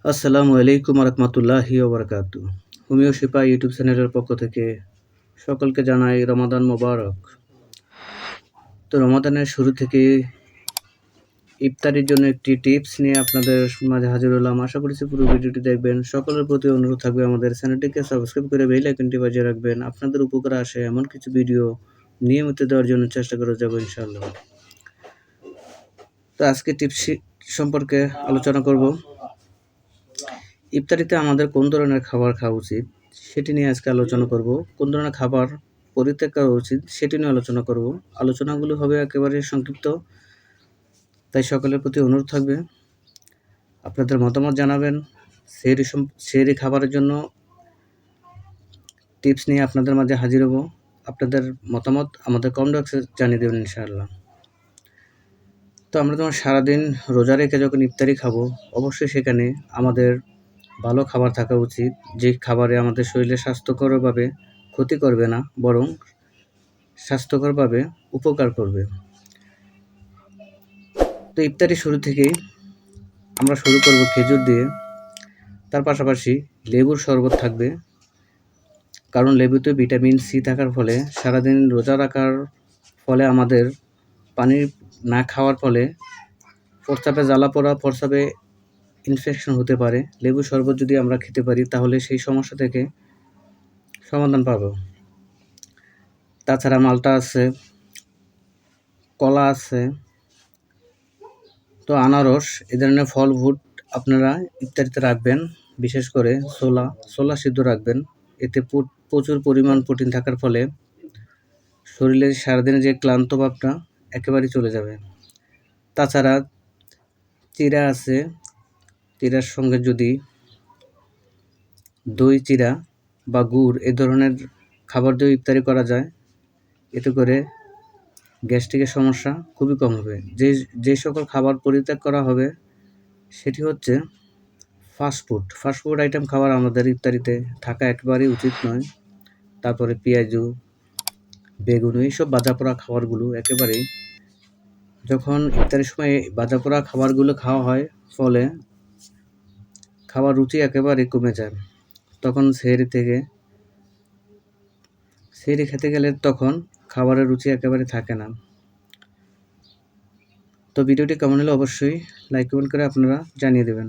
আসসালামু আলাইকুম রহমতুল্লাহি ওবরাকাতু। হোমিও শিপা ইউটিউব চ্যানেলের পক্ষ থেকে সকলকে জানাই রমাদান মোবারক। তো রমাদানের শুরু থেকে ইফতারির জন্য একটি টিপস নিয়ে আপনাদের মাঝে হাজির হলাম। আশা করছি পুরো ভিডিওটি দেখবেন। সকলের প্রতি অনুরোধ থাকবে আমাদের চ্যানেলটিকে সাবস্ক্রাইব করে বেল আইকনটি বাজিয়ে রাখবেন। আপনাদের উপকারে আসে এমন কিছু ভিডিও নিয়মিত দেওয়ার জন্য চেষ্টা করে যাব ইনশাআল্লাহ। তো আজকে টিপস সম্পর্কে আলোচনা করব। ইফতারিতে আমাদের কোন ধরনের খাবার খাওয়া উচিত সেটি নিয়ে আজকে আলোচনা করব। কোন ধরনের খাবার পরিত্যাগ করা উচিত সেটি নিয়ে আলোচনা করব। আলোচনাগুলো হবে একেবারে সংক্ষিপ্ত, তাই সকলের প্রতি অনুরোধ থাকবে আপনাদের মতামত জানাবেন। সেহরি খাবারের জন্য টিপস নিয়ে আপনাদের মাঝে হাজির হব। আপনাদের মতামত আমাদের কমেন্ট বক্সে জানিয়ে দেবেন ইনশাআল্লাহ। তো আমরা তোমার সারাদিন রোজা রেখে যখন ইফতারি খাবো, অবশ্যই সেখানে আমাদের ভালো খাবার থাকা উচিত, যে খাবারে আমাদের শরীরে স্বাস্থ্যকরভাবে ক্ষতি করবে না, বরং স্বাস্থ্যকরভাবে উপকার করবে। তো ইফতারি শুরু থেকেই আমরা শুরু করব খেজুর দিয়ে। তার পাশাপাশি লেবুর শরবত থাকবে, কারণ লেবুতে ভিটামিন সি থাকার ফলে সারাদিন রোজা রাখার ফলে আমাদের পানি না খাওয়ার ফলে প্রস্রাবে জ্বালা পোড়া, প্রস্রাবে ইনফেকশন হতে পারে। লেবু শরবত যদি আমরা খেতে পারি তাহলে সেই সমস্যা থেকে সমাধান পাব। তাছাড়া মালটা আছে, কলা আছে, তো আনারস, এ ধরনের ফল ফ্রুট আপনারা ইফতারিতে রাখবেন। বিশেষ করে ছোলা সিদ্ধ রাখবেন। এতে প্রচুর পরিমাণ প্রোটিন থাকার ফলে শরীরের সারাদিনের যে ক্লান্ত ভাবটা একেবারেই চলে যাবে। তাছাড়া চিড়া আছে, চিড়ার সঙ্গে যদি দই চিড়া বা গুড় এ ধরনের খাবার দিয়ে ইফতারি করা যায়, এতে করে গ্যাস্ট্রিকের সমস্যা খুবই কম হবে। যে সকল খাবার পরিত্যাগ করা হবে সেটি হচ্ছে ফাস্টফুড আইটেম খাবার আমাদের ইফতারিতে থাকা একেবারেই উচিত নয়। তারপরে পেঁয়াজু, বেগুন, এইসব ভাজাপোড়া খাবারগুলো একেবারেই, যখন ইফতারের সময় ভাজাপোড়া খাবারগুলো খাওয়া হয় ফলে খাবার রুচি একেবারেই কমে যায়। তখন সেহরি খেতে গেলে তখন খাবারের রুচি একেবারে থাকে না। তো ভিডিওটি কেমন হলে অবশ্যই লাইক কমেন্ট করে আপনারা জানিয়ে দেবেন।